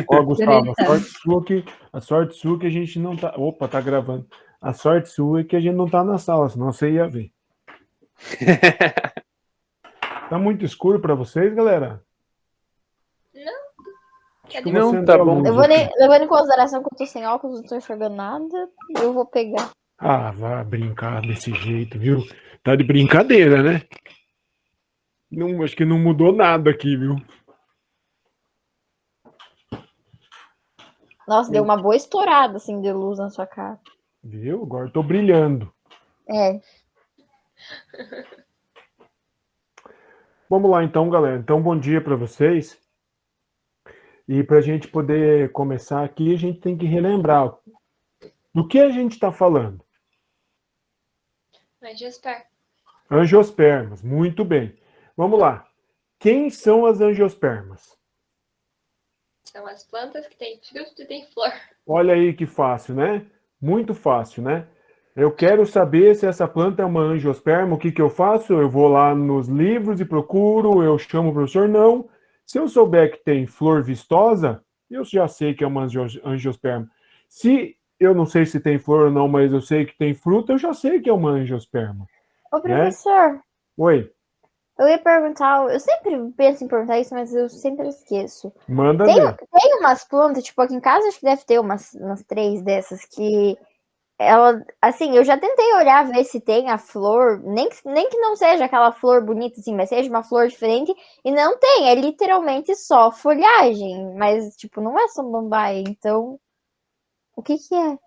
Ó, Gustavo, Greta. a sorte sua que a gente não tá. Opa, tá gravando. A sorte sua é que a gente não tá na sala, senão você ia ver. Tá muito escuro pra vocês, galera? Não. Acho que eu vou Não, acender tá a bom. luz aqui. Levando em consideração que eu tô sem óculos, não tô enxergando nada, eu vou pegar. Ah, vai brincar desse jeito, viu? Tá de brincadeira, né? Não, acho que não mudou nada aqui, viu? Nossa, deu uma boa estourada, assim, de luz na sua cara. Viu? Agora eu tô brilhando. É. Vamos lá então, galera. Então, bom dia pra vocês. E pra gente poder começar aqui, a gente tem que relembrar do que a gente está falando. Angiosperma. Angiospermas, muito bem. Vamos lá. Quem são as angiospermas? São as plantas que têm fruto e têm flor. Olha aí que fácil, né? Muito fácil, né? Eu quero saber se essa planta é uma angiosperma, o que que eu faço? Eu vou lá nos livros e procuro, eu chamo o professor, não. Se eu souber que tem flor vistosa, eu já sei que é uma angiosperma. Se eu não sei se tem flor ou não, mas eu sei que tem fruta, eu já sei que é uma angiosperma, Ô, né? professor, Oi, eu ia perguntar, eu sempre penso em perguntar isso, mas eu sempre esqueço. manda Tem, ver. tem umas plantas, tipo, aqui em casa acho que deve ter umas 3 dessas que ela, assim, eu já tentei olhar, ver se tem a flor, nem que não seja aquela flor bonita, assim, mas seja uma flor diferente, e não tem, é literalmente só folhagem, mas, tipo, não é samambaia, então, o que que é?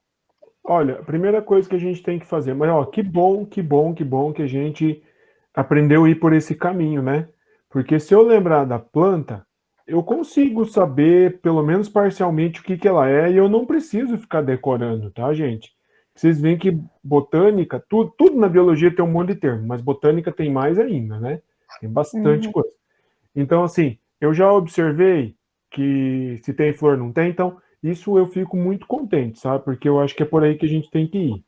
Olha, a primeira coisa que a gente tem que fazer, mas ó, que bom, que bom, que bom que a gente aprendeu a ir por esse caminho, né? Porque se eu lembrar da planta, eu consigo saber, pelo menos parcialmente, o que que ela é, e eu não preciso ficar decorando, tá, gente? Vocês veem que botânica, tudo na biologia tem um monte de termo, mas botânica tem mais ainda, né? Tem bastante Uhum. coisa. Então, assim, eu já observei que se tem flor, não tem, então isso eu fico muito contente, sabe? Porque eu acho que é por aí que a gente tem que ir.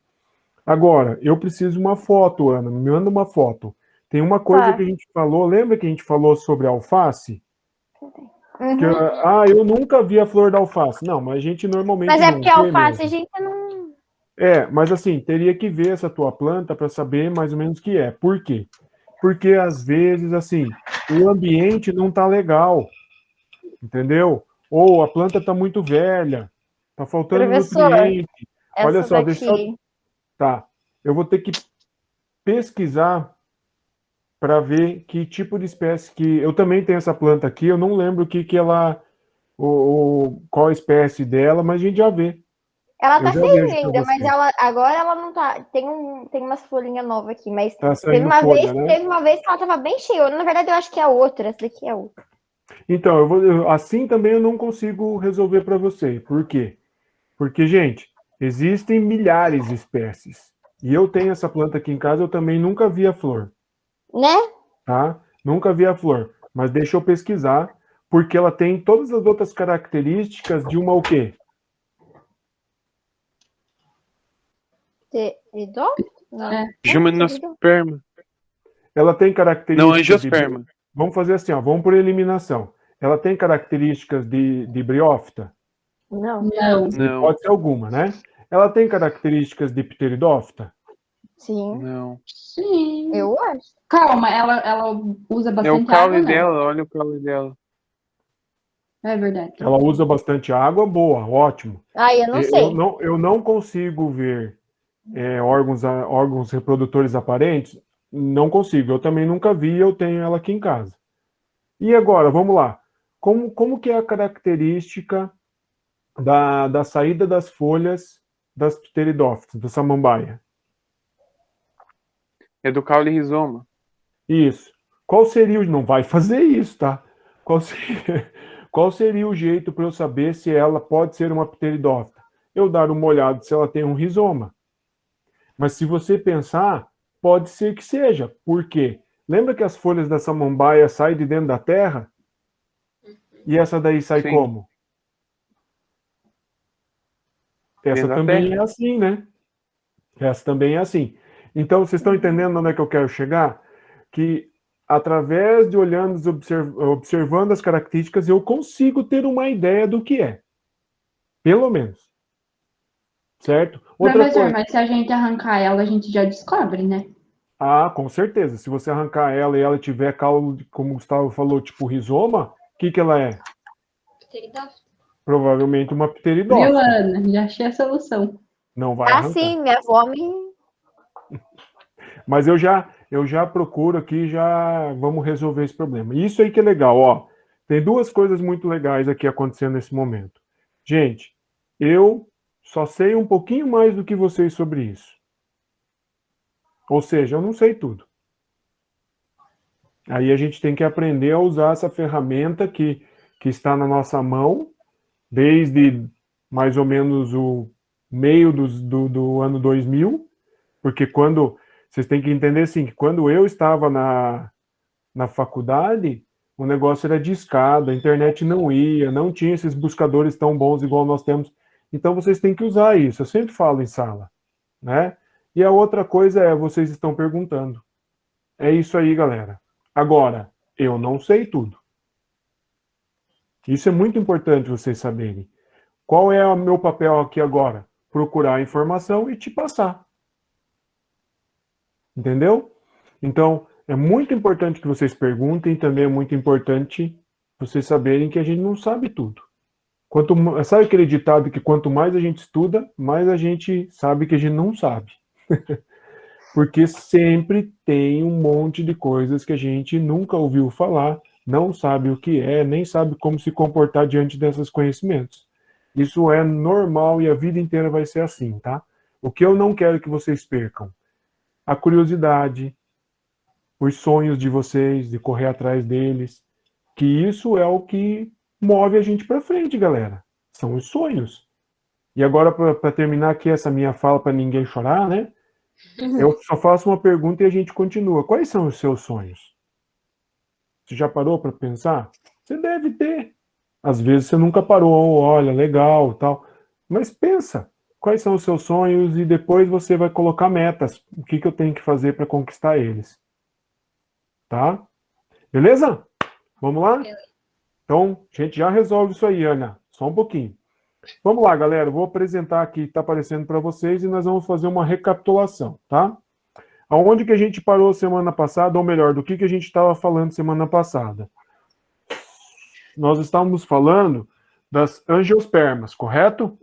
Agora, eu preciso uma foto, Ana, me manda uma foto. Tem uma coisa Tá. que a gente falou, lembra que a gente falou sobre alface? Que, Uhum. eu nunca vi a flor da alface. Não, mas a gente Mas normalmente é não porque a vê alface a mesmo. gente não. É, mas assim, teria que ver essa tua planta para saber mais ou menos o que é. Por quê? Porque às vezes, assim, o ambiente não tá legal, entendeu? Ou a planta tá muito velha, tá faltando Professor, nutriente. Olha essa só, deixa eu. daqui. Tá. Eu vou ter que pesquisar para ver que tipo de espécie que. Eu também tenho essa planta aqui, eu não lembro o que que ela. Qual a espécie dela, mas a gente já vê. Ela Eu tá já feinha vejo para ainda, mas você. agora ela não tá. Tem umas folhinhas novas aqui, mas Tá saindo folha, né? teve uma vez que ela tava bem cheia. Na verdade, eu acho que é outra. Essa daqui é outra. Então, assim também eu não consigo resolver para você. Por quê? Porque, gente, existem milhares de espécies. E eu tenho essa planta aqui em casa, eu também nunca vi a flor, Né? tá? Nunca vi a flor. Mas deixa eu pesquisar, porque ela tem todas as outras características de uma o quê? Teridó? Não. É. Teridó. Gimnosperma. Ela tem Não, características de. angiosperma. Vamos fazer assim, ó, vamos por eliminação. Ela tem características de briófita? Não. Não. Pode ser alguma, né? Ela tem características de pteridófita? Sim, Não. Sim. eu acho. Calma, ela usa É o bastante caule água, não? dela, olha o caule dela. É verdade. Ela usa bastante água, boa, ótimo. Aí eu não sei. Eu não consigo ver órgãos reprodutores aparentes, não consigo. Eu também nunca vi, eu tenho ela aqui em casa. E agora, vamos lá. Como que é a característica da saída das folhas das pteridófitas, da samambaia? É do caule rizoma. Isso. Qual seria o... Não vai fazer isso, tá? Qual seria, qual seria o jeito para eu saber se ela pode ser uma pteridófita? Eu dar uma olhada se ela tem um rizoma. Mas se você pensar, pode ser que seja. Por quê? Lembra que as folhas da samambaia saem de dentro da terra? E essa daí sai Sim. como? Essa Dentro da também terra. é assim, né? Essa também é assim. Então, vocês estão entendendo onde é que eu quero chegar? Que através de olhando, observando as características, eu consigo ter uma ideia do que é. Pelo menos. Certo? Outra Professor, coisa. mas se a gente arrancar ela, a gente já descobre, né? Ah, com certeza. Se você arrancar ela e ela tiver caule, como o Gustavo falou, tipo rizoma, o que ela é? Pteridófito. Provavelmente uma Viu, pteridófita. Ana? Já achei a solução. Não vai Ah, arrancar. sim, minha avó me. Mas eu já procuro aqui, já vamos resolver esse problema. Isso aí que é legal, ó. Tem duas coisas muito legais aqui acontecendo nesse momento. Gente, eu só sei um pouquinho mais do que vocês sobre isso. Ou seja, eu não sei tudo. Aí a gente tem que aprender a usar essa ferramenta que está na nossa mão, desde mais ou menos o meio do ano 2000, porque quando vocês têm que entender assim, que quando eu estava na faculdade, o negócio era de escada, a internet não ia, não tinha esses buscadores tão bons igual nós temos. Então vocês têm que usar isso. Eu sempre falo em sala, né? E a outra coisa é, vocês estão perguntando. É isso aí, galera. Agora, eu não sei tudo. Isso é muito importante vocês saberem. Qual é o meu papel aqui agora? Procurar a informação e te passar. Entendeu? Então, é muito importante que vocês perguntem, também é muito importante vocês saberem que a gente não sabe tudo. Sabe aquele ditado que quanto mais a gente estuda, mais a gente sabe que a gente não sabe. Porque sempre tem um monte de coisas que a gente nunca ouviu falar, não sabe o que é, nem sabe como se comportar diante desses conhecimentos. Isso é normal e a vida inteira vai ser assim, tá? O que eu não quero que vocês percam? A curiosidade, os sonhos de vocês, de correr atrás deles, que isso é o que move a gente para frente, galera. São os sonhos. E agora, para terminar aqui essa minha fala, para ninguém chorar, né? Eu só faço uma pergunta e a gente continua. Quais são os seus sonhos? Você já parou para pensar? Você deve ter. Às vezes você nunca parou, olha, legal, tal. Mas pensa, quais são os seus sonhos e depois você vai colocar metas. O que eu tenho que fazer para conquistar eles? Tá? Beleza? Vamos lá? Então, a gente já resolve isso aí, Ana. Só um pouquinho. Vamos lá, galera. Eu vou apresentar aqui, está aparecendo para vocês, e nós vamos fazer uma recapitulação, tá? Aonde que a gente parou semana passada, ou melhor, do que a gente estava falando semana passada? Nós estávamos falando das angiospermas, correto?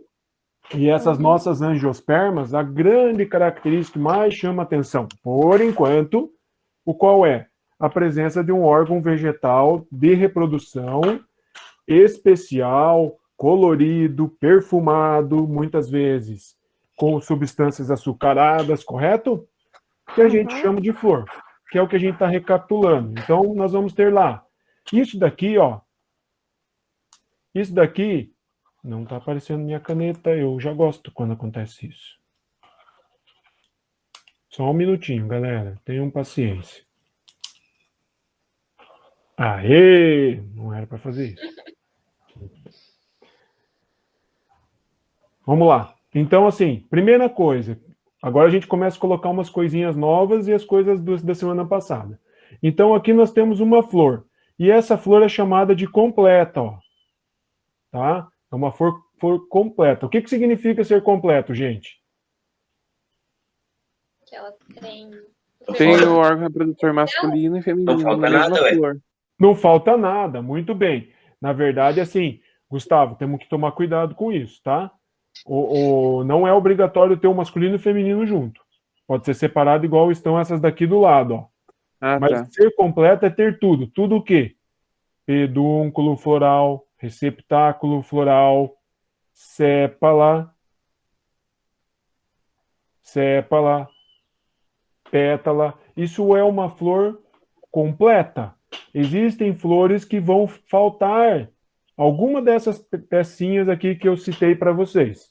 E essas nossas angiospermas, a grande característica que mais chama atenção, por enquanto, o qual é? A presença de um órgão vegetal de reprodução especial, colorido, perfumado, muitas vezes com substâncias açucaradas, correto? Que a gente chama de flor, que é o que a gente está recapitulando. Então, nós vamos ter lá. Isso daqui, ó. Isso daqui não está aparecendo minha caneta. Eu já gosto quando acontece isso. Só um minutinho, galera. Tenham paciência. Aê! Não era para fazer isso. Vamos lá. Então, assim, primeira coisa. Agora a gente começa a colocar umas coisinhas novas e as coisas da semana passada. Então, aqui nós temos uma flor. E essa flor é chamada de completa, ó. Tá? É uma flor completa. O que significa ser completo, gente? Que ela tem. Tem o órgão reprodutor masculino e feminino Não falta na mesma nada, ué. flor. Não falta nada, muito bem. Na verdade, assim, Gustavo, temos que tomar cuidado com isso, tá? Não é obrigatório ter o masculino e o feminino junto. Pode ser separado igual estão essas daqui do lado, ó. Ah, Mas tá. ser completo é ter tudo. Tudo o quê? Pedúnculo floral, receptáculo floral, sépala, pétala. Isso é uma flor completa. Existem flores que vão faltar alguma dessas pecinhas aqui que eu citei para vocês.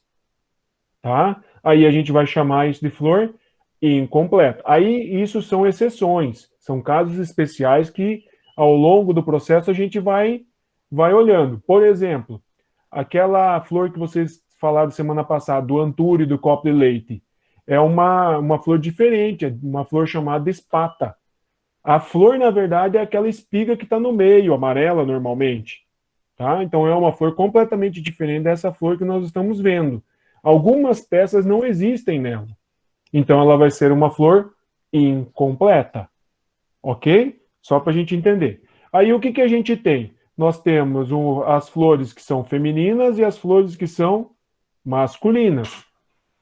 Tá? Aí a gente vai chamar isso de flor incompleta. Aí isso são exceções, são casos especiais que ao longo do processo a gente vai olhando. Por exemplo, aquela flor que vocês falaram semana passada, do antúrio e do copo de leite, é uma flor diferente, é uma flor chamada espata. A flor, na verdade, é aquela espiga que está no meio, amarela normalmente. Tá? Então é uma flor completamente diferente dessa flor que nós estamos vendo. Algumas peças não existem nela. Então ela vai ser uma flor incompleta. Ok? Só para a gente entender. Aí o que, que a gente tem? Nós temos as flores que são femininas e as flores que são masculinas.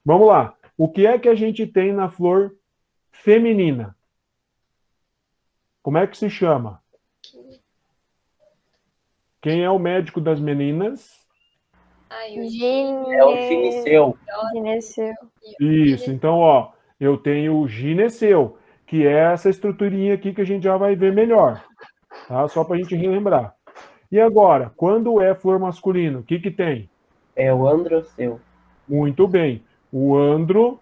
Vamos lá. O que é que a gente tem na flor feminina? Como é que se chama? Quem é o médico das meninas? Ai, o É o gineceu. Gineceu. Isso. Então, ó, eu tenho o gineceu, que é essa estruturinha aqui que a gente já vai ver melhor, tá? Só para a gente relembrar. E agora, quando é flor masculino, o que que tem? É o androceu. Muito bem. O andro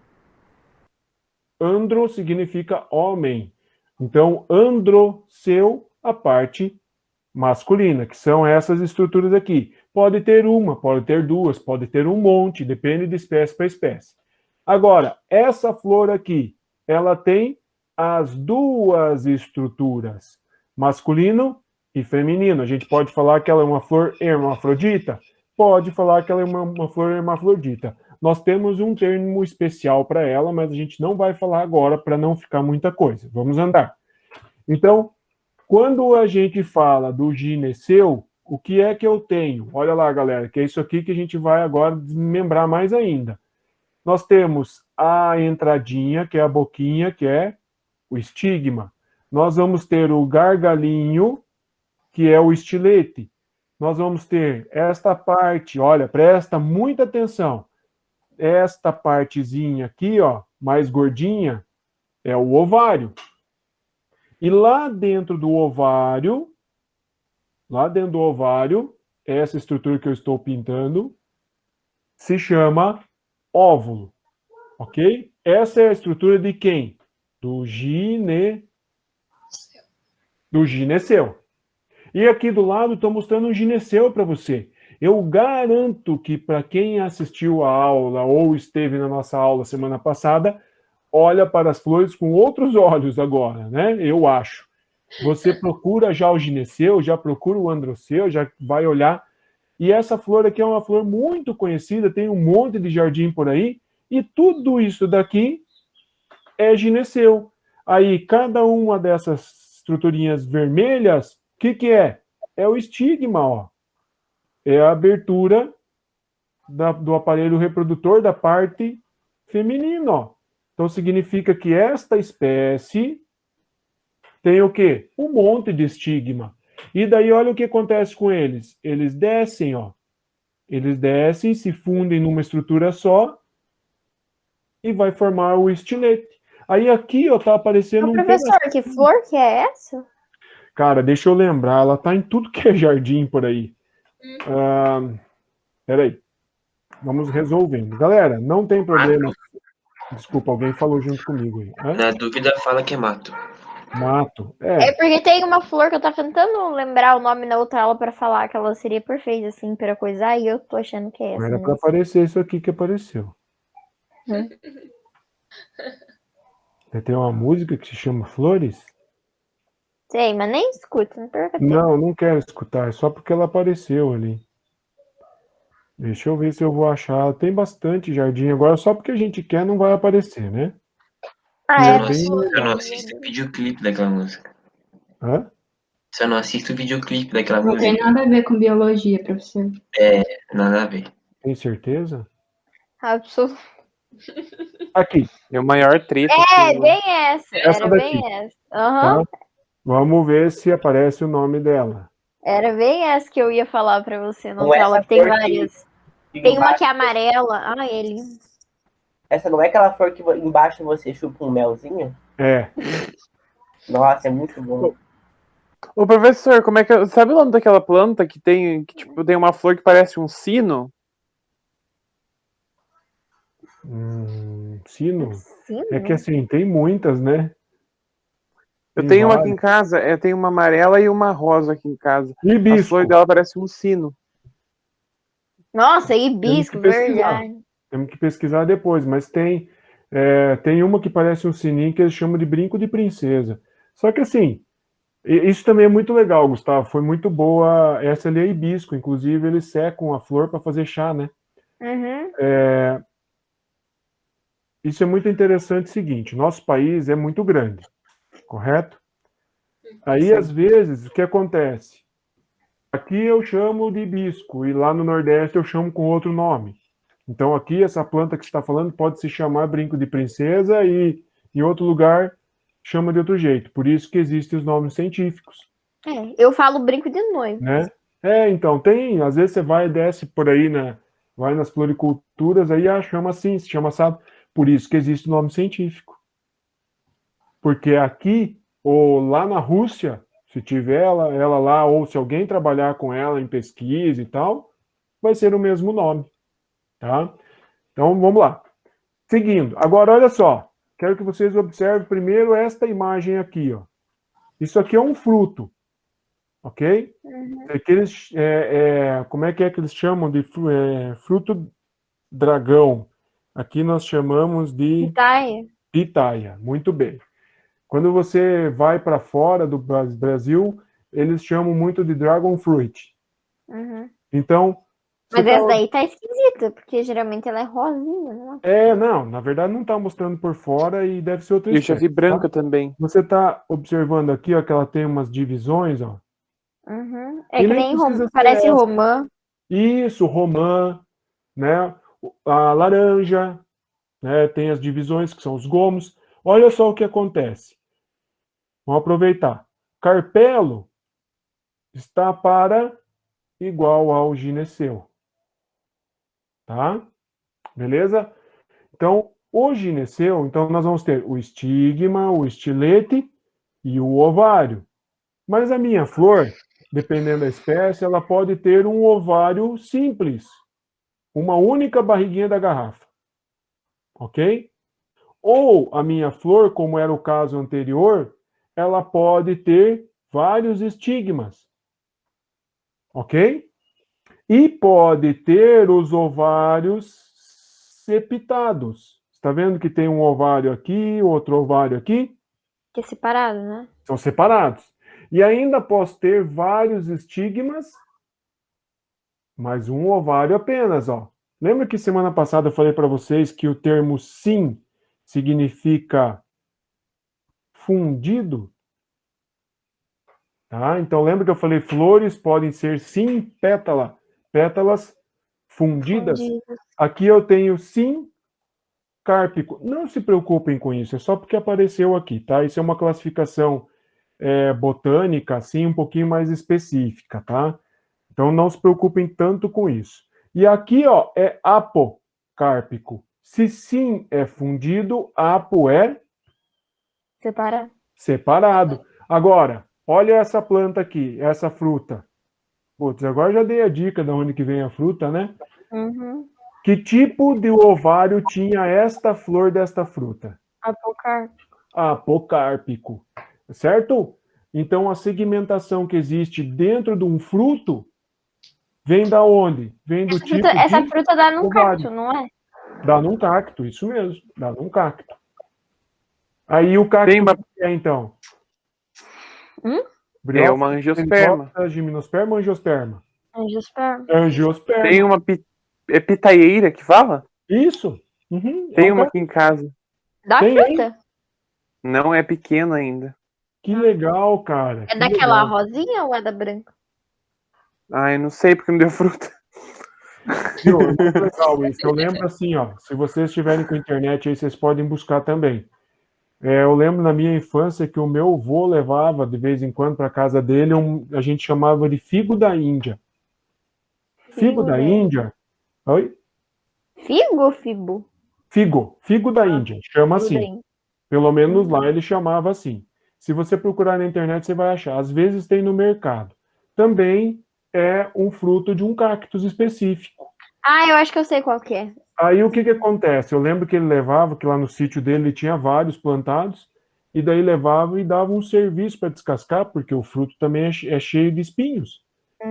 significa homem. Então, androceu, a parte masculina, que são essas estruturas aqui. Pode ter uma, pode ter duas, pode ter um monte, depende de espécie para espécie. Agora, essa flor aqui, ela tem as duas estruturas, masculino e feminino. A gente pode falar que ela é uma flor hermafrodita? Pode falar que ela é uma flor hermafrodita. Nós temos um termo especial para ela, mas a gente não vai falar agora para não ficar muita coisa. Vamos andar. Então, quando a gente fala do gineceu, o que é que eu tenho? Olha lá, galera, que é isso aqui que a gente vai agora desmembrar mais ainda. Nós temos a entradinha, que é a boquinha, que é o estigma. Nós vamos ter o gargalinho, que é o estilete. Nós vamos ter esta parte, olha, presta muita atenção. Esta partezinha aqui, ó, mais gordinha, é o ovário. E lá dentro do ovário, essa estrutura que eu estou pintando, se chama óvulo, ok? Essa é a estrutura de quem? Do gineceu. E aqui do lado estou mostrando um gineceu para você. Eu garanto que para quem assistiu a aula ou esteve na nossa aula semana passada, olha para as flores com outros olhos agora, né? Eu acho. Você procura já o gineceu, já procura o androceu, já vai olhar. E essa flor aqui é uma flor muito conhecida, tem um monte de jardim por aí, e tudo isso daqui é gineceu. Aí, cada uma dessas estruturinhas vermelhas, o que que é? É o estigma, ó. É a abertura do aparelho reprodutor da parte feminina, ó. Então, significa que esta espécie tem o quê? Um monte de estigma. E daí, olha o que acontece com eles. Eles descem, ó. Eles descem, se fundem numa estrutura só e vai formar o estilete. Aí aqui, ó, tá aparecendo Professor, que flor que é essa? Cara, deixa eu lembrar, ela tá em tudo que é jardim por aí. Peraí. Vamos resolvendo. Galera, não tem problema. Desculpa, alguém falou junto comigo aí. Na dúvida, fala que é mato. Mato. É porque tem uma flor que eu tô tentando lembrar o nome na outra aula pra falar que ela seria perfeita, assim, pra coisar, e eu tô achando que é essa. Era para aparecer isso aqui que apareceu. Tem uma música que se chama Flores? Sei, mas nem escuta, não perca tempo. Não quero escutar, é só porque ela apareceu ali. Deixa eu ver se eu vou achar. Tem bastante jardim agora, só porque a gente quer não vai aparecer, né? Eu não assisto o videoclipe daquela música. Hã? Se eu não assisto o videoclipe daquela Não música. tem nada a ver com biologia, professor. Nada a ver. Tem certeza? Absolutamente. Aqui. É o maior treta. Bem essa. Essa Era daqui. bem essa. Aham. Tá? Vamos ver se aparece o nome dela. Era bem essa que eu ia falar pra você na Não outra é aula, essa que tem flor que várias. fica Tem uma embaixo. que é amarela. Ai, é lindo. Essa não é aquela flor que embaixo você chupa um melzinho? É. Nossa, é muito bom. Ô, professor, como é que. Sabe o nome daquela planta que tem, tipo, tem uma flor que parece um sino? Sino? Sim, É que assim, tem muitas, né? Eu Tem tenho uma aqui várias. em casa, tem uma amarela e uma rosa aqui em casa. A Hibisco. flor dela parece um sino. Nossa, hibisco, Temos que pesquisar. verdade. Temos que pesquisar depois, mas tem uma que parece um sininho que eles chamam de brinco de princesa. Só que assim, isso também é muito legal, Gustavo. Foi muito boa. Essa ali é hibisco. Inclusive, eles secam a flor para fazer chá, né? Uhum. Isso é muito interessante. O seguinte: nosso país é muito grande, correto? Aí, às vezes, o que acontece? Aqui eu chamo de hibisco e lá no Nordeste eu chamo com outro nome. Então, aqui, essa planta que você está falando pode se chamar brinco de princesa e em outro lugar chama de outro jeito. Por isso que existem os nomes científicos. Eu falo brinco de noivo. Né? Então, tem, às vezes você vai e desce por aí, né? Vai nas floriculturas, aí chama assim, se chama assado. Por isso que existe o nome científico. Porque aqui, ou lá na Rússia, se tiver ela lá, ou se alguém trabalhar com ela em pesquisa e tal, vai ser o mesmo nome. Tá? Então, vamos lá. Seguindo. Agora, olha só. Quero que vocês observem primeiro esta imagem aqui. Ó. Isso aqui é um fruto. Ok? Aqueles, como é que eles chamam de fruto dragão? Aqui nós chamamos de pitaia. Muito bem. Quando você vai para fora do Brasil, eles chamam muito de dragon fruit. Uhum. Então... Mas essa daí tá esquisita, porque geralmente ela é rosinha, né? Não, na verdade não está mostrando por fora e deve ser outra Eu já vi branca tá? também. Você está observando aqui, ó, que ela tem umas divisões, ó. Uhum. E Que nem nem precisa parece ser essa. romã. Isso, romã, né? A laranja, né? Tem as divisões que são os gomos. Olha só o que acontece. Vamos aproveitar. Carpelo está para igual ao gineceu. Tá? Beleza? Então, o gineceu, então nós vamos ter o estigma, o estilete e o ovário. Mas a minha flor, dependendo da espécie, ela pode ter um ovário simples. Uma única barriguinha da garrafa. Ok? Ou a minha flor, como era o caso anterior, ela pode ter vários estigmas. Ok? E pode ter os ovários septados. Está vendo que tem um ovário aqui, outro ovário aqui? Que é separado, né? São separados. E ainda posso ter vários estigmas, mas um ovário apenas, ó. Lembra que semana passada eu falei para vocês que o termo sim significa fundido? Tá? Então lembra que eu falei flores podem ser sim pétalas fundidas? Aqui eu tenho sim cárpico. Não se preocupem com isso, é só porque apareceu aqui, tá? Isso é uma classificação botânica, assim, um pouquinho mais específica, tá? Então não se preocupem tanto com isso. E aqui, ó, é apocárpico. Se sim é fundido, apo é separado. Agora, olha essa planta aqui, essa fruta. Putz, agora já dei a dica de onde que vem a fruta, né? Uhum. Que tipo de ovário tinha esta flor desta fruta? Apocárpico. Certo? Então, a segmentação que existe dentro de um fruto vem da onde? Vem do Essa fruta dá num cacto, não é? Dá num cacto, isso mesmo. Dá num cacto. Aí o cacto é, então? É uma angiosperma. Gimnosperma ou angiosperma? Angiosperma. Tem uma pitaieira que fala? Isso. Uhum, tem uma aqui em casa. Dá fruta? Não é pequena ainda. Que legal, cara. É daquela rosinha ou é da branca? Ai, não sei porque não deu fruta. Viu? É muito legal isso. Eu lembro assim, ó. Se vocês estiverem com internet aí, vocês podem buscar também. Eu lembro na minha infância que o meu avô levava de vez em quando para casa dele, a gente chamava de figo da Índia. Figo da Índia? Oi? Figo ou fibo? Figo da Índia, chama assim. Pelo menos lá ele chamava assim. Se você procurar na internet, você vai achar. Às vezes tem no mercado. Também é um fruto de um cactus específico. Ah, eu acho que eu sei qual que é. Aí o que acontece? Eu lembro que ele levava, que lá no sítio dele ele tinha vários plantados, e daí levava e dava um serviço para descascar, porque o fruto também é cheio de espinhos.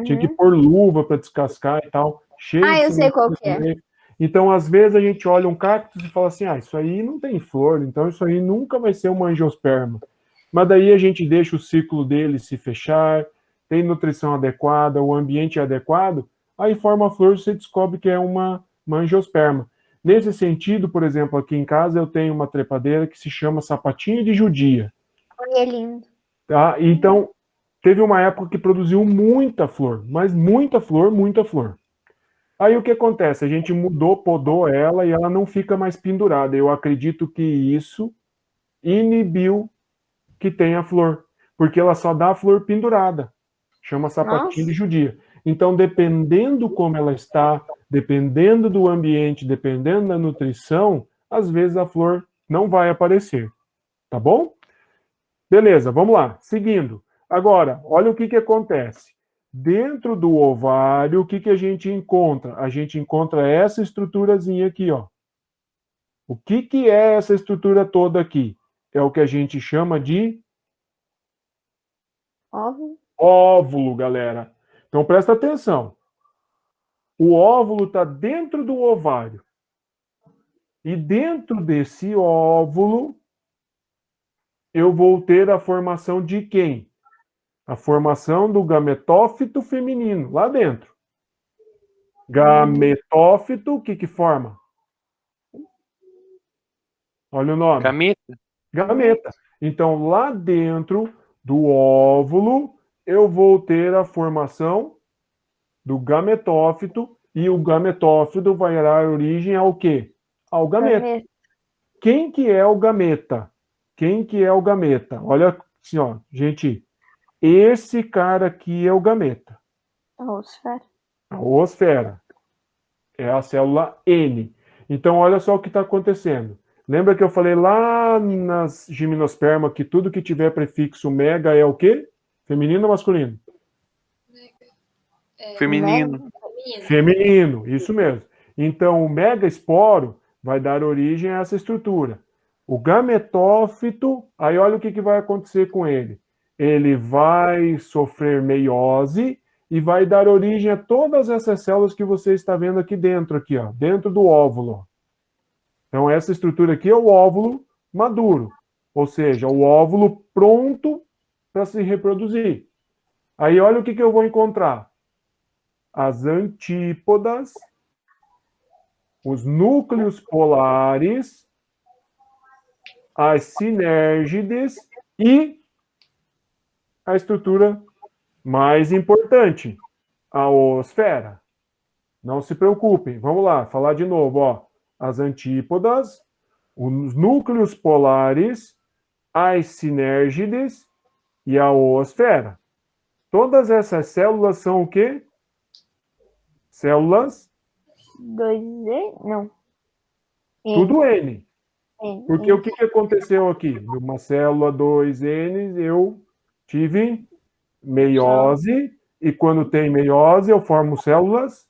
Tinha que pôr luva para descascar e tal. Eu sei qual que é. Então, às vezes, a gente olha um cactus e fala assim, isso aí não tem flor, então isso aí nunca vai ser uma angiosperma. Mas daí a gente deixa o ciclo dele se fechar, tem nutrição adequada, o ambiente é adequado, aí forma a flor, você descobre que é uma angiosperma. Nesse sentido, por exemplo, aqui em casa eu tenho uma trepadeira que se chama sapatinho de judia. Olha, é lindo. Tá? Então, teve uma época que produziu muita flor, mas muita flor, muita flor. Aí o que acontece? A gente mudou, podou ela e ela não fica mais pendurada. Eu acredito que isso inibiu que tenha flor, porque ela só dá a flor pendurada. Chama sapatinho de judia. Então, dependendo como ela está, dependendo do ambiente, dependendo da nutrição, às vezes a flor não vai aparecer. Tá bom? Beleza, vamos lá. Seguindo. Agora, olha o que acontece. Dentro do ovário, o que a gente encontra? A gente encontra essa estruturazinha aqui, ó. O que é essa estrutura toda aqui? É o que a gente chama de Óvulo. óvulo, galera. Então presta atenção. O óvulo está dentro do ovário. E dentro desse óvulo, eu vou ter a formação de quem? A formação do gametófito feminino, lá dentro. Gametófito, o que forma? Olha o nome. Gameta. Gameta. Então, lá dentro do óvulo, eu vou ter a formação do gametófito, e o gametófito vai dar origem ao quê? Ao gameta. Quem que é o gameta? Quem que é o gameta? Olha assim, ó, gente, esse cara aqui é o gameta. A oosfera. A oosfera. É a célula N. Então, olha só o que está acontecendo. Lembra que eu falei lá nas gimnospermas que tudo que tiver prefixo mega é o quê? Feminino ou masculino? Feminino. Feminino, isso mesmo. Então, o megaesporo vai dar origem a essa estrutura. O gametófito, aí olha o que vai acontecer com ele. Ele vai sofrer meiose e vai dar origem a todas essas células que você está vendo aqui dentro, ó, dentro do óvulo. Então, essa estrutura aqui é o óvulo maduro, ou seja, o óvulo pronto para se reproduzir. Aí, olha o que eu vou encontrar. As antípodas, os núcleos polares, as sinérgides e a estrutura mais importante, a oosfera. Não se preocupem, vamos lá, falar de novo, ó. As antípodas, os núcleos polares, as sinérgides e a oosfera. Todas essas células são o quê? Células? 2E? Não. Tudo N. N. Porque o que aconteceu aqui? Numa célula 2N, eu tive meiose, e quando tem meiose, eu formo células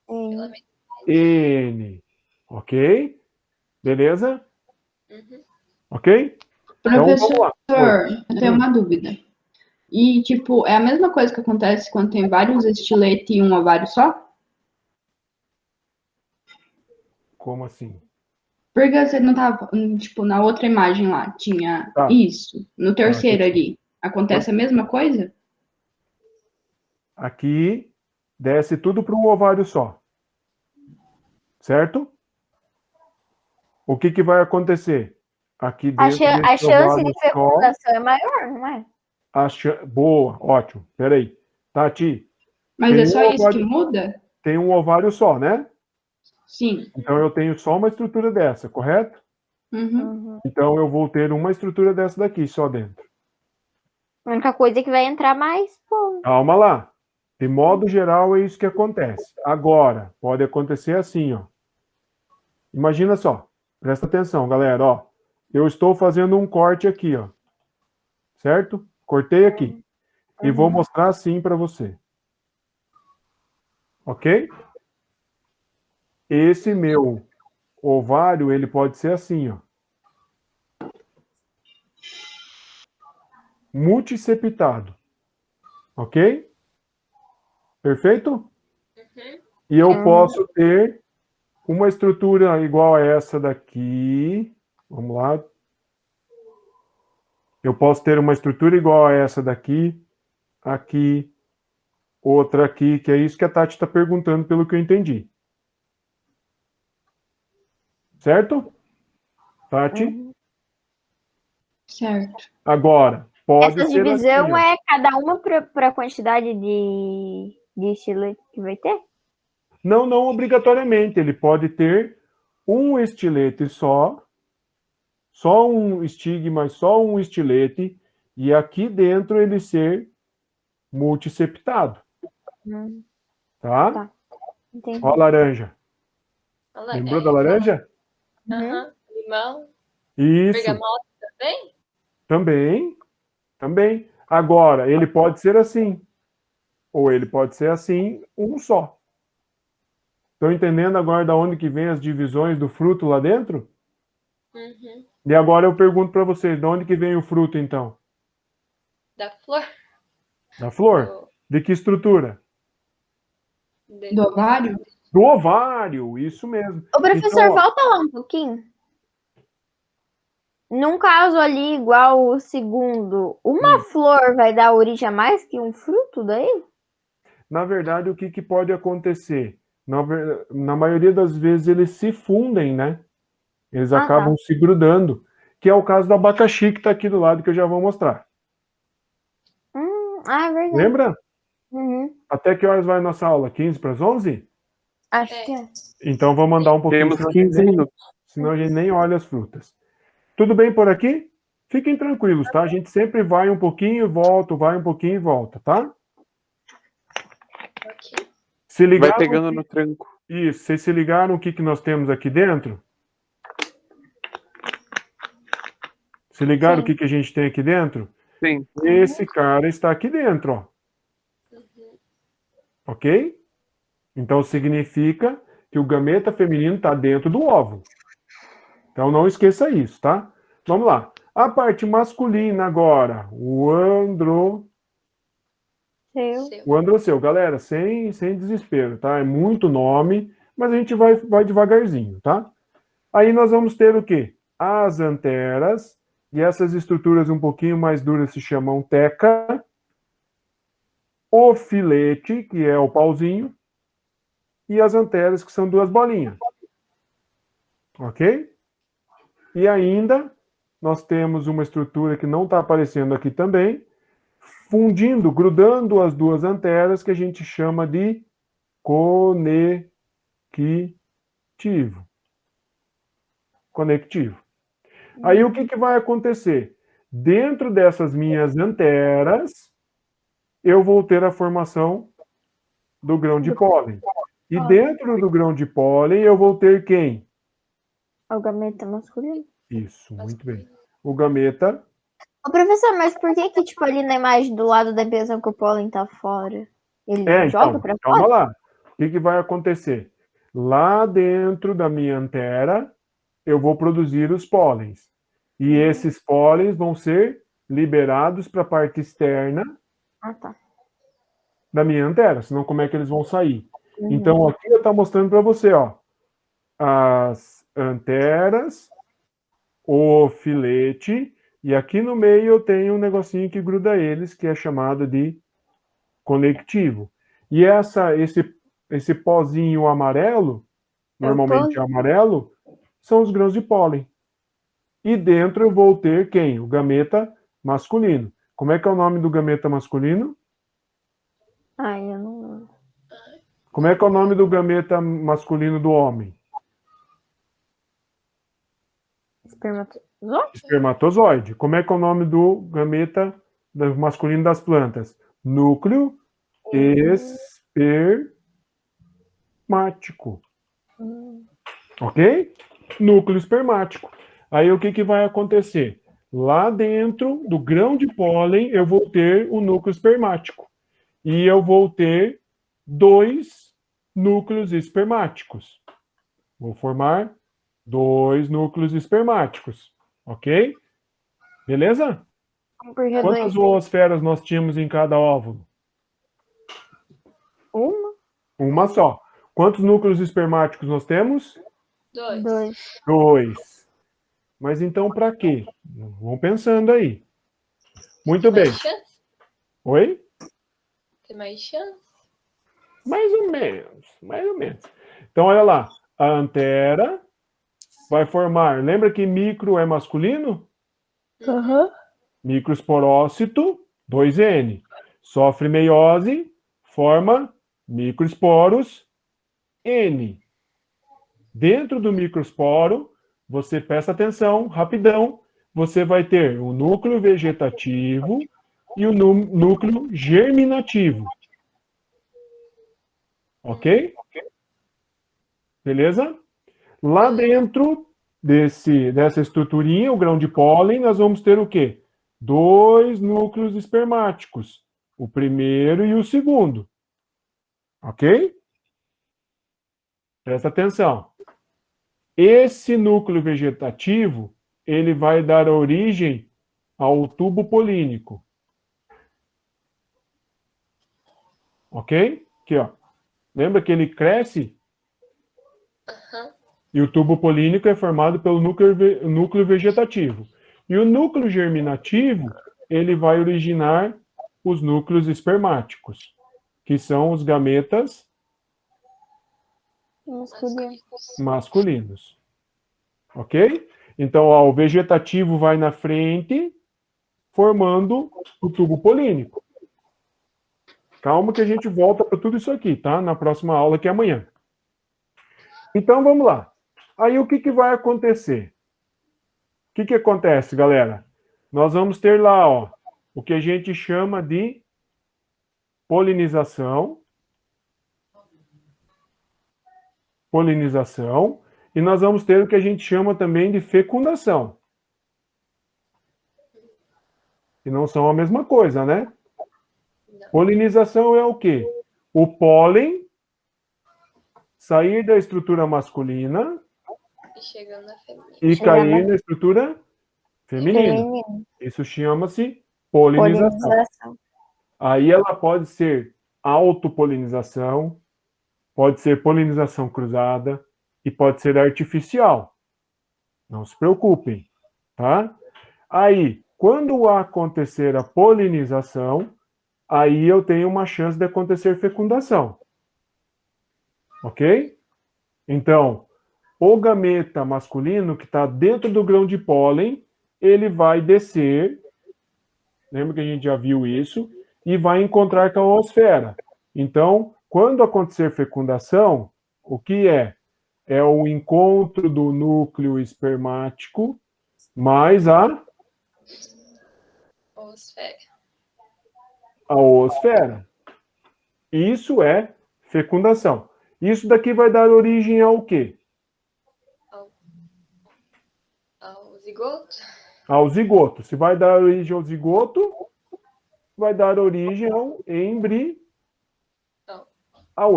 N. N. Ok? Beleza? Uhum. Ok? Então, vamos lá. Professor, eu tenho uma dúvida. E, tipo, é a mesma coisa que acontece quando tem vários estiletes e um ovário só? Como assim? Porque você não tava, tipo, na outra imagem lá, tinha isso. No terceiro ali, acontece a mesma coisa? Aqui, desce tudo para um ovário só. Certo? O que vai acontecer? Aqui dentro A desse chance ovário de fecundação é maior, não é? Boa, ótimo. Peraí. Tati, Mas tem é só um isso que muda? tem um ovário só, né? Sim. Então eu tenho só uma estrutura dessa, correto? Uhum. Então eu vou ter uma estrutura dessa daqui só dentro. A única coisa que vai entrar mais, pô. Calma lá. De modo geral, é isso que acontece. Agora, pode acontecer assim, ó. Imagina só. Presta atenção, galera, ó. Eu estou fazendo um corte aqui, ó. Certo? Cortei aqui. E vou mostrar assim para você. Ok? Esse meu ovário, ele pode ser assim, ó. Multiseptado. Ok? Perfeito? E eu posso ter uma estrutura igual a essa daqui. Vamos lá. Eu posso ter uma estrutura igual a essa daqui, aqui, outra aqui, que é isso que a Tati está perguntando, pelo que eu entendi. Certo? Tati? Certo. Agora, pode Essa ser divisão assim, ó. é cada uma para a quantidade de estilete que vai ter? Não, não obrigatoriamente. Ele pode ter um estilete só um estigma, só um estilete, e aqui dentro ele ser multiseptado. Tá? Tá. Entendi. Ó a laranja. Lembrou da laranja? Aham. Limão. Isso. Bergamota também? Também. Agora, ele pode ser assim. Ou ele pode ser assim, um só. Estão entendendo agora de onde que vem as divisões do fruto lá dentro? Uhum. E agora eu pergunto para vocês, de onde que vem o fruto, então? Da flor? Da flor? De que estrutura? Do ovário? Do ovário, isso mesmo. Ô, professor, Então, ó, volta lá um pouquinho. Num caso ali, igual o segundo, uma flor vai dar origem a mais que um fruto daí? na verdade, o que pode acontecer? Na maioria das vezes eles se fundem, né? Eles acabam se grudando, que é o caso do abacaxi que está aqui do lado, que eu já vou mostrar. É verdade. Lembra? Uhum. Até que horas vai a nossa aula? 15 para as 11? Acho que é. Então vou mandar um pouquinho. Temos 15 minutos. Senão a gente nem olha as frutas. Tudo bem por aqui? Fiquem tranquilos, tá? A gente sempre vai um pouquinho e volta, vai um pouquinho e volta, tá? Ok. Se ligaram, Vai pegando no tranco. Isso, vocês se ligaram o que nós temos aqui dentro? Se ligaram o que a gente tem aqui dentro? Sim. Esse cara está aqui dentro, ó. Ok? Então significa que o gameta feminino está dentro do óvulo. Então não esqueça isso, tá? Vamos lá. A parte masculina agora. O androceu. Galera, sem desespero, tá? É muito nome, mas a gente vai devagarzinho, tá? Aí nós vamos ter o quê? As anteras, e essas estruturas um pouquinho mais duras se chamam teca. O filete, que é o pauzinho, e as anteras, que são duas bolinhas. Ok? E ainda, nós temos uma estrutura que não está aparecendo aqui também, fundindo, grudando as duas anteras, que a gente chama de conectivo. Aí o que vai acontecer? Dentro dessas minhas anteras, eu vou ter a formação do grão de pólen. E dentro do grão de pólen, eu vou ter quem? O gameta masculino. Isso, muito bem. O gameta. Ô, professor, mas por que tipo, ali na imagem do lado da impressão que o pólen tá fora? Ele joga pra fora? Calma lá. O que vai acontecer? Lá dentro da minha antera, eu vou produzir os pólens. E esses pólens vão ser liberados para a parte externa da minha antera, senão como é que eles vão sair? Então, aqui eu estou mostrando para você, ó, as anteras, o filete, e aqui no meio eu tenho um negocinho que gruda eles, que é chamado de conectivo. E esse pozinho amarelo, normalmente amarelo, são os grãos de pólen. E dentro eu vou ter quem? O gameta masculino. Como é que é o nome do gameta masculino? Eu não... Como é que é o nome do gameta masculino do homem? Espermatozoide. Como é que é o nome do gameta masculino das plantas? Núcleo espermático. Ok? Núcleo espermático. Aí o que vai acontecer? Lá dentro do grão de pólen, eu vou ter o núcleo espermático. E eu vou ter 2 núcleos espermáticos. Vou formar 2 núcleos espermáticos. Ok? Beleza? Quantas zoosferas nós tínhamos em cada óvulo? Uma só. Quantos núcleos espermáticos nós temos? 2. 2. Mas então para quê? Vão pensando aí. Muito Tem bem. mais chance? Oi? Tem mais chance? Mais ou menos, mais ou menos. Então, olha lá. A antera vai formar... Lembra que micro é masculino? Microesporócito, 2N. Sofre meiose, forma microesporos N. Dentro do microesporo, você presta atenção, rapidão, você vai ter o núcleo vegetativo e o núcleo germinativo. Ok? Beleza? Lá dentro dessa estruturinha, o grão de pólen, nós vamos ter o quê? 2 núcleos espermáticos. O primeiro e o segundo. Ok? Presta atenção. Esse núcleo vegetativo, ele vai dar origem ao tubo polínico. Ok? Aqui, ó. Lembra que ele cresce? E o tubo polínico é formado pelo núcleo vegetativo. E o núcleo germinativo, ele vai originar os núcleos espermáticos, que são os gametas masculinos. Ok? Então, ó, o vegetativo vai na frente, formando o tubo polínico. Calma que a gente volta para tudo isso aqui, tá? Na próxima aula, que é amanhã. Então, vamos lá. Aí, o que vai acontecer? O que acontece, galera? Nós vamos ter lá, ó, o que a gente chama de polinização. Polinização. E nós vamos ter o que a gente chama também de fecundação. E não são a mesma coisa, né? Polinização é o quê? O pólen sair da estrutura masculina E chegando na feminina. e cair na estrutura feminina. Isso chama-se polinização. Aí ela pode ser autopolinização, pode ser polinização cruzada e pode ser artificial. Não se preocupem, tá? Aí, quando acontecer a polinização, aí eu tenho uma chance de acontecer fecundação. Ok? Então, o gameta masculino, que está dentro do grão de pólen, ele vai descer, lembra que a gente já viu isso, e vai encontrar com a oosfera. Então, quando acontecer fecundação, o que é? É o encontro do núcleo espermático mais a oosfera. Isso é fecundação. Isso daqui vai dar origem ao quê? Ao zigoto. Ao zigoto. Se vai dar origem ao zigoto, vai dar origem ao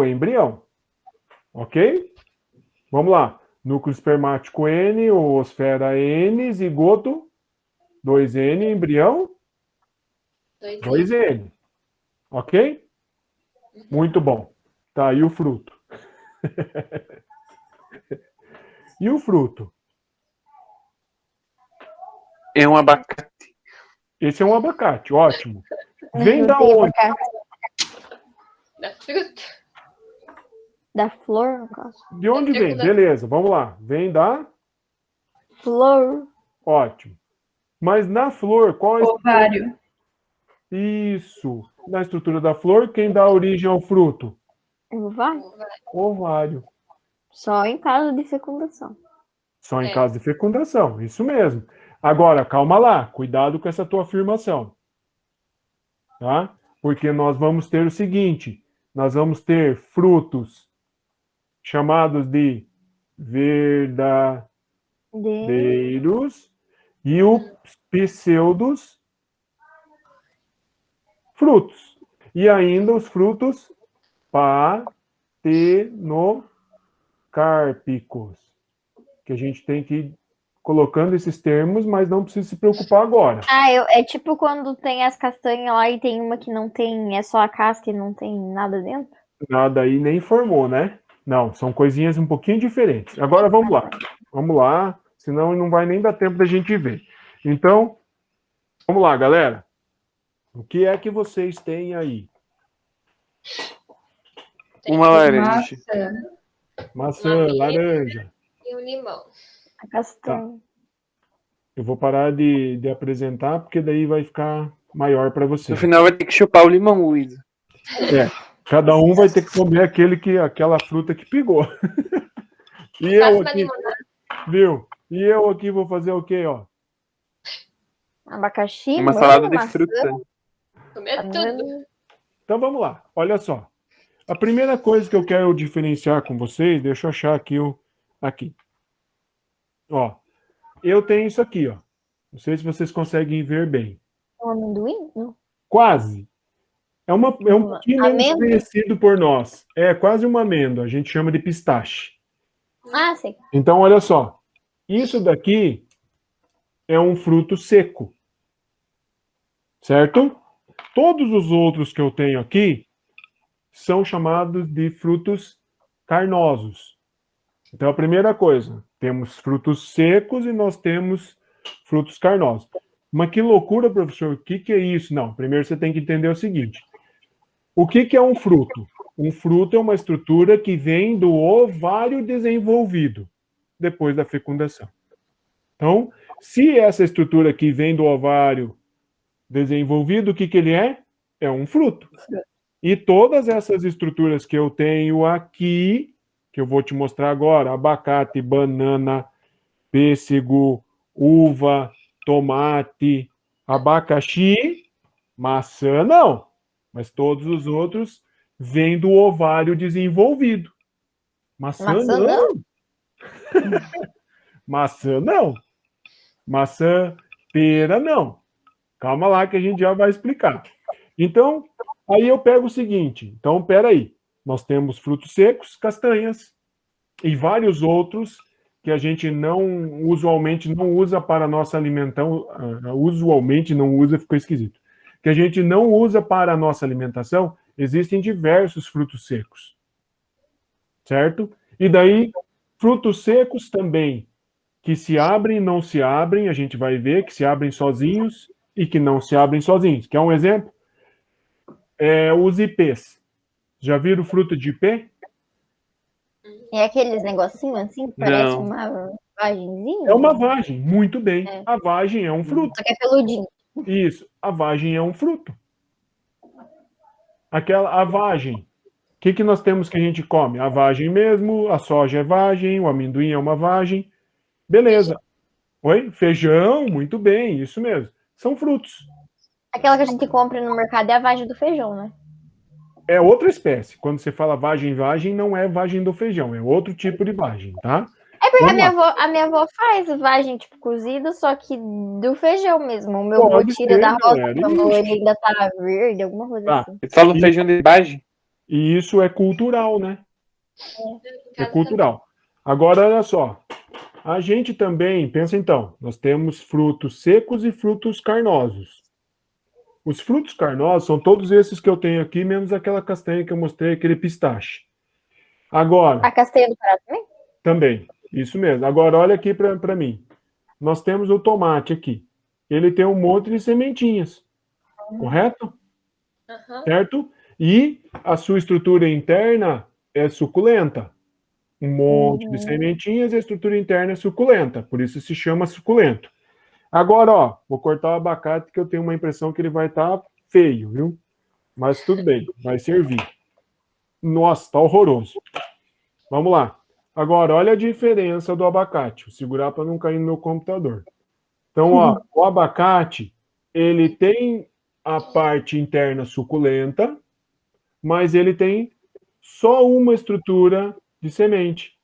embrião. Ok? Vamos lá. Núcleo espermático N, oosfera N, zigoto 2N, embrião 2N. Ok? Muito bom. Tá, e o fruto? E o fruto? É um abacate. Esse é um abacate, ótimo. Vem da onde? Da fruta. Da flor, no caso. De onde vem? Beleza, vamos lá. Vem da flor. Ótimo. Mas na flor, qual é a ovário? Isso. Na estrutura da flor, quem dá origem ao fruto? Ovário. Ovário. Só em caso de fecundação. Só em caso de fecundação, isso mesmo. Agora, calma lá, cuidado com essa tua afirmação. Tá? Porque nós vamos ter o seguinte, nós vamos ter frutos chamados de verdadeiros e os pseudos frutos. E ainda os frutos patenocárpicos. Que a gente tem que ir colocando esses termos, mas não precisa se preocupar agora. É tipo quando tem as castanhas lá e tem uma que não tem, é só a casca e não tem nada dentro? Nada aí nem formou, né? Não, são coisinhas um pouquinho diferentes. Agora vamos lá. Vamos lá, senão não vai nem dar tempo da gente ver. Então, vamos lá, galera. O que é que vocês têm aí? Uma laranja. Maçã, laranja. E um limão. A castanha. Eu vou parar de apresentar, porque daí vai ficar maior para você. No final vai ter que chupar o limão, Luísa. Cada um vai ter que comer aquela fruta que pegou. E eu Faça uma aqui, limonada. viu? E eu aqui vou fazer o quê, ó? Abacaxi, Uma manga, salada de maçã, fruta. Comer tudo. banana. Então vamos lá, olha só. A primeira coisa que eu quero diferenciar com vocês, deixa eu achar aqui. Ó, eu tenho isso aqui, ó. Não sei se vocês conseguem ver bem. Um amendoim? Não. Quase. É um pouquinho menos Amêndoa? conhecido por nós. É quase uma amêndoa, a gente chama de pistache. Ah, sei. Então, olha só. Isso daqui é um fruto seco. Certo? Todos os outros que eu tenho aqui são chamados de frutos carnosos. Então, a primeira coisa, temos frutos secos e nós temos frutos carnosos. Mas que loucura, professor, o que é isso? Não, primeiro você tem que entender o seguinte. O que é um fruto? Um fruto é uma estrutura que vem do ovário desenvolvido, depois da fecundação. Então, se essa estrutura aqui vem do ovário desenvolvido, o que ele é? É um fruto. E todas essas estruturas que eu tenho aqui, que eu vou te mostrar agora, abacate, banana, pêssego, uva, tomate, abacaxi, maçã não. Mas todos os outros vêm do ovário desenvolvido. Maçã não. Maçã não. Maçã, pera não. Calma lá que a gente já vai explicar. Então, aí eu pego o seguinte. Então, peraí. Nós temos frutos secos, castanhas e vários outros que a gente usualmente não usa para a nossa alimentação. Usualmente não usa, ficou esquisito. Que a gente não usa para a nossa alimentação, existem diversos frutos secos. Certo? E daí, frutos secos também, que se abrem e não se abrem, a gente vai ver que se abrem sozinhos e que não se abrem sozinhos. Quer um exemplo? Os ipês. Já viram fruto de ipê? É aqueles negocinhos assim, que parece uma vagenzinha? É uma vagem, muito bem. É. A vagem é um fruto. Só que é peludinho. Isso, a vagem é um fruto. A vagem. O que nós temos que a gente come? A vagem mesmo, a soja é vagem, o amendoim é uma vagem. Beleza. Oi? Feijão, muito bem, isso mesmo. São frutos. Aquela que a gente compra no mercado é a vagem do feijão, né? É outra espécie. Quando você fala vagem, não é vagem do feijão, é outro tipo de vagem, tá? É porque a minha avó faz vagem, tipo, cozido, só que do feijão mesmo. O meu avô tira da roça quando ele ainda tá verde, alguma coisa assim. Você fala feijão de vagem? E isso é cultural, né? É cultural. Agora, olha só. A gente também, pensa então, nós temos frutos secos e frutos carnosos. Os frutos carnosos são todos esses que eu tenho aqui, menos aquela castanha que eu mostrei, aquele pistache. Agora... A castanha do Pará também? Também, isso mesmo. Agora, olha aqui para mim. Nós temos o tomate aqui. Ele tem um monte de sementinhas, correto? Certo? E a sua estrutura interna é suculenta. Um monte de sementinhas e a estrutura interna é suculenta. Por isso se chama suculento. Agora, ó, vou cortar o abacate que eu tenho uma impressão que ele vai estar feio, viu? Mas tudo bem, vai servir. Nossa, tá horroroso. Vamos lá. Agora, olha a diferença do abacate. Vou segurar para não cair no meu computador. Então, ó, o abacate, ele tem a parte interna suculenta, mas ele tem só uma estrutura de semente.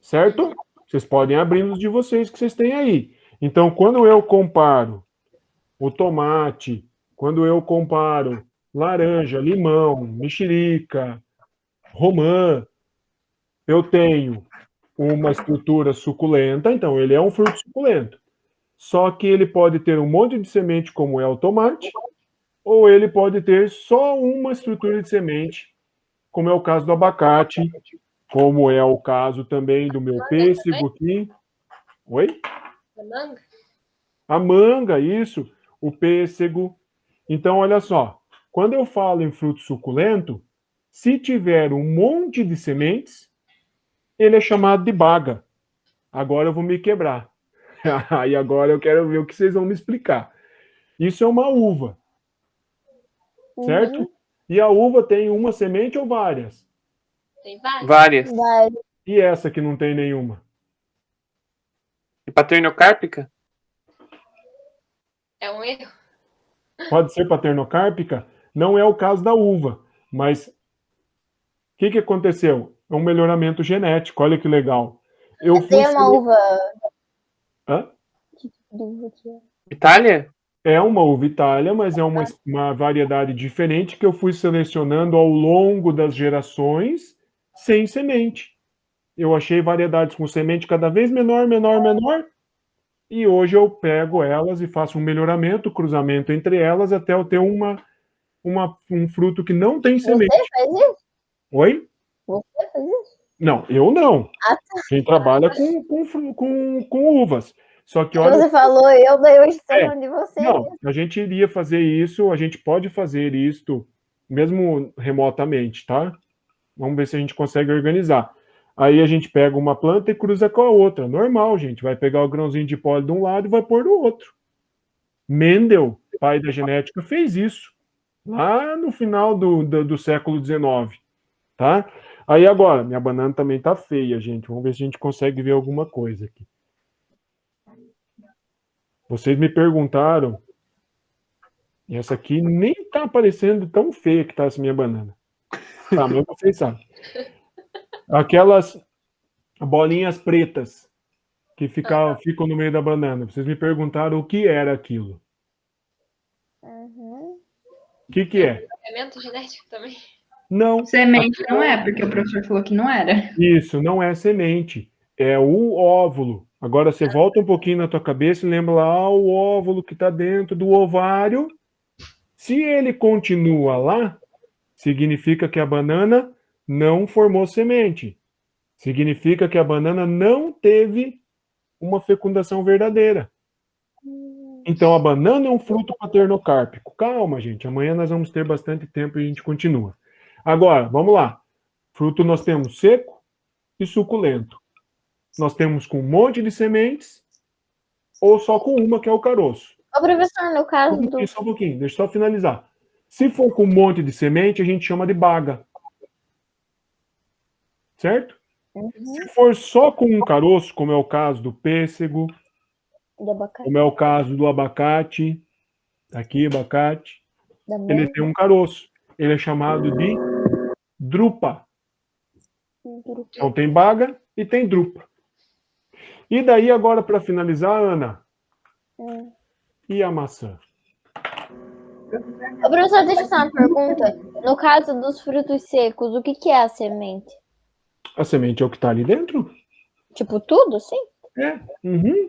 Certo? Vocês podem abrir os de vocês que vocês têm aí. Então, quando eu comparo o tomate, quando eu comparo laranja, limão, mexerica, romã, eu tenho uma estrutura suculenta, então ele é um fruto suculento. Só que ele pode ter um monte de semente, como é o tomate, ou ele pode ter só uma estrutura de semente, como é o caso do abacate, como é o caso também do meu pêssego aqui. Oi? A manga? A manga, isso. o pêssego. Então, olha só, quando eu falo em fruto suculento, se tiver um monte de sementes, ele é chamado de baga. Agora eu vou me quebrar. E agora eu quero ver o que vocês vão me explicar. Isso é uma uva, certo? E a uva tem uma semente ou várias? Tem vários. Várias. E essa que não tem nenhuma? E paternocárpica? É um erro. Pode ser paternocárpica? Não é o caso da uva, mas o que aconteceu? É um melhoramento genético, olha que legal. Tem uma uva. Hã? Que tipo de uva que é? Itália? É uma uva Itália, mas é uma variedade diferente que eu fui selecionando ao longo das gerações sem semente. Eu achei variedades com semente cada vez menor, e hoje eu pego elas e faço um melhoramento, cruzamento entre elas, até eu ter um fruto que não tem semente. Você faz isso? Oi? Você faz isso? Não, eu não. Ah, tá. Quem trabalha com uvas. Só que olha. Você falou daí eu estou falando de você. Não, a gente iria fazer isso, a gente pode fazer isto, mesmo remotamente, tá? Vamos ver se a gente consegue organizar. Aí a gente pega uma planta e cruza com a outra. Normal, gente. Vai pegar o grãozinho de pólen de um lado e vai pôr do outro. Mendel, pai da genética, fez isso. Lá no final do século XIX. Tá? Aí agora, minha banana também tá feia, gente. Vamos ver se a gente consegue ver alguma coisa aqui. Vocês me perguntaram, e essa aqui nem tá parecendo tão feia que tá essa minha banana. Tá, mas vocês sabem. Aquelas bolinhas pretas que ficam no meio da banana. Vocês me perguntaram o que era aquilo. O que é? Elemento genético também. Não. Semente não é, porque o professor falou que não era. Isso, não é semente. É o óvulo. Agora você volta um pouquinho na tua cabeça e lembra lá o óvulo que está dentro do ovário. Se ele continua lá, significa que a banana não formou semente. Significa que a banana não teve uma fecundação verdadeira. Então a banana é um fruto paternocárpico. Calma, gente. Amanhã nós vamos ter bastante tempo e a gente continua. Agora, vamos lá. Fruto nós temos seco e suculento. Nós temos com um monte de sementes ou só com uma, que é o caroço. Ô, professor, no caso do... Só um pouquinho, deixa eu só finalizar. Se for com um monte de semente, a gente chama de baga. Certo? Se for só com um caroço, como é o caso do pêssego, como é o caso do abacate, tá aqui, abacate, ele tem um caroço. Ele é chamado de drupa. Então tem baga e tem drupa. E daí, agora, para finalizar, Ana, e a maçã? Ô, professor, deixa eu fazer uma pergunta. No caso dos frutos secos, o que é a semente? A semente é o que está ali dentro? Tipo, tudo, sim? É.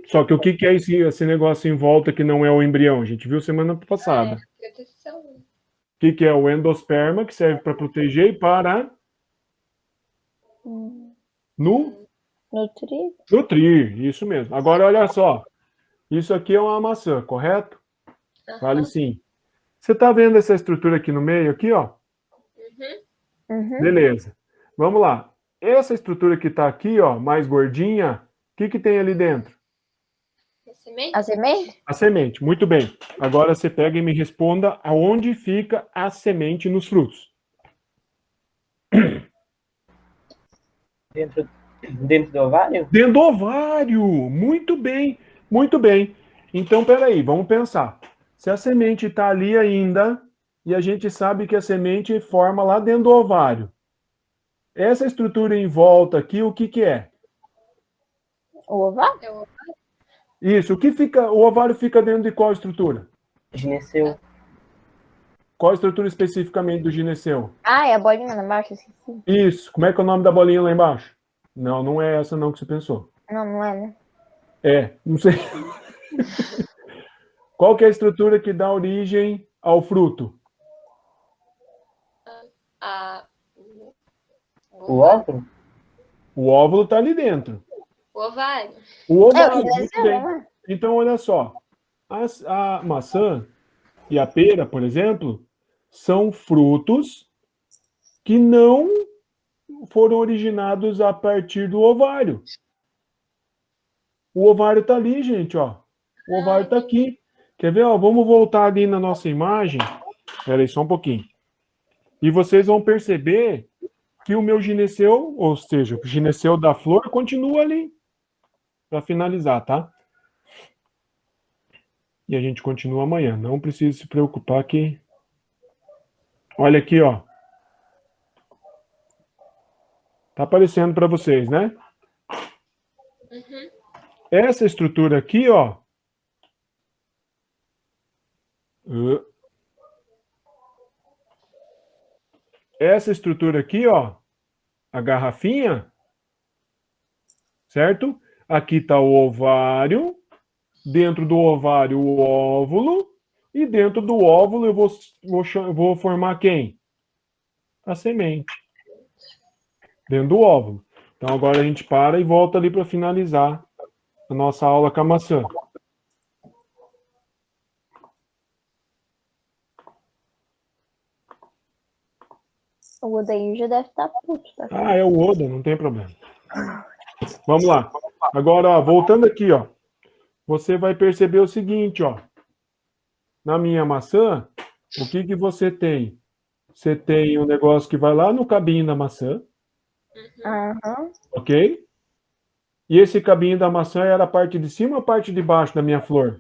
Só que o que é esse negócio em volta que não é o embrião? A gente viu semana passada. Proteção. O que é o endosperma, que serve para proteger e para nutrir, isso mesmo. Agora, olha só. Isso aqui é uma maçã, correto? Vale sim. Você está vendo essa estrutura aqui no meio, aqui, ó? Beleza. Vamos lá. Essa estrutura que está aqui, ó, mais gordinha, o que tem ali dentro? A semente? A semente, muito bem. Agora você pega e me responda aonde fica a semente nos frutos. Dentro do ovário? Dentro do ovário! Muito bem, muito bem. Então, peraí, vamos pensar. Se a semente está ali ainda, e a gente sabe que a semente forma lá dentro do ovário, essa estrutura em volta aqui, o que é? O ovário? É o ovário? Isso, o ovário fica dentro de qual estrutura? Gineceu. Qual estrutura especificamente do gineceu? Ah, é a bolinha lá embaixo, esqueci. Isso, como é que é o nome da bolinha lá embaixo? Não, não é essa não que você pensou. Não é, né? É, não sei. Qual que é a estrutura que dá origem ao fruto? O óvulo? O óvulo está ali dentro. O ovário. O ovário, muito bem. Então, olha só. A maçã e a pera, por exemplo, são frutos que não foram originados a partir do ovário. O ovário está ali, gente, ó. O ovário está aqui. Quer ver? Ó, vamos voltar ali na nossa imagem. Espera aí, só um pouquinho. E vocês vão perceber que o meu gineceu, ou seja, o gineceu da flor, continua ali. Para finalizar, tá? E a gente continua amanhã. Não precisa se preocupar que... Olha aqui, ó. Tá aparecendo para vocês, né? Uhum. Essa estrutura aqui, ó. Essa estrutura aqui, ó. A garrafinha. Certo? Aqui está o ovário. Dentro do ovário, o óvulo. E dentro do óvulo, eu vou formar quem? A semente. Dentro do óvulo. Então, agora a gente para e volta ali para finalizar a nossa aula com a maçã. O Odair já deve estar puto, tá? Ah, é o Oda, não tem problema. Vamos lá. Agora, ó, voltando aqui, ó. Você vai perceber o seguinte, ó. Na minha maçã, o que que você tem? Você tem um negócio que vai lá no cabinho da maçã, Aham. ok? E esse cabinho da maçã era a parte de cima ou a parte de baixo da minha flor?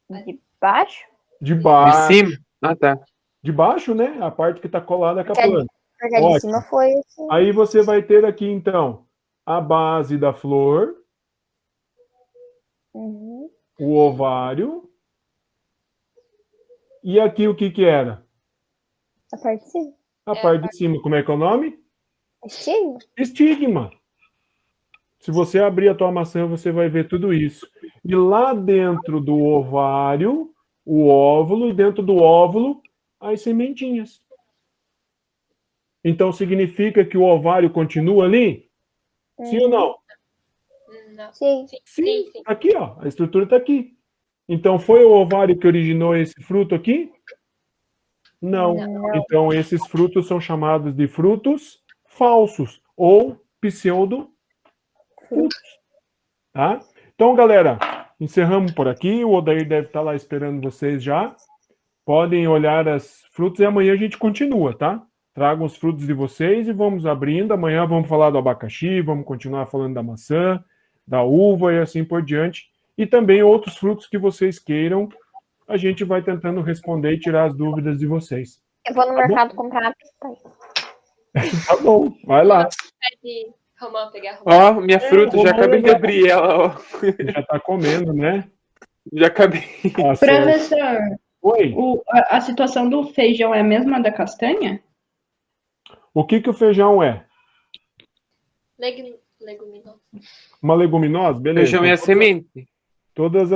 De baixo? De De baixo. cima? Ah, tá. De baixo, né? A parte que está colada com a Porque planta. porque a de Ótimo. cima foi assim. Aí você vai ter aqui, então, a base da flor, Uhum. o ovário. E aqui o que que era? A parte de cima. A parte de cima. Como é que é o nome? Estigma? Estigma. Se você abrir a tua maçã, você vai ver tudo isso. E lá dentro do ovário, o óvulo, e dentro do óvulo, as sementinhas. Então, significa que o ovário continua ali? Sim ou não? Não. Sim. Sim. Aqui, ó. A estrutura está aqui. Então, foi o ovário que originou esse fruto aqui? Não. Não. Então, esses frutos são chamados de frutos falsos ou pseudo frutos. Tá? Então, galera, encerramos por aqui. O Odair deve estar lá esperando vocês já. Podem olhar as frutas e amanhã a gente continua, tá? Tragam os frutos de vocês e vamos abrindo. Amanhã vamos falar do abacaxi, vamos continuar falando da maçã, da uva e assim por diante. E também outros frutos que vocês queiram. A gente vai tentando responder e tirar as dúvidas de vocês. Eu vou no Tá bom? mercado comprar uma pistache. Tá bom, vai lá. Pede Romão pegar Romão. Ó, minha fruta, já acabei de abrir ela, ó. Já tá comendo, né? Já acabei. Tá certo. Professor, Oi. a situação do feijão é a mesma da castanha? O que que o feijão é? Leguminosa. Uma leguminosa? Beleza. Feijão é a semente. Todas as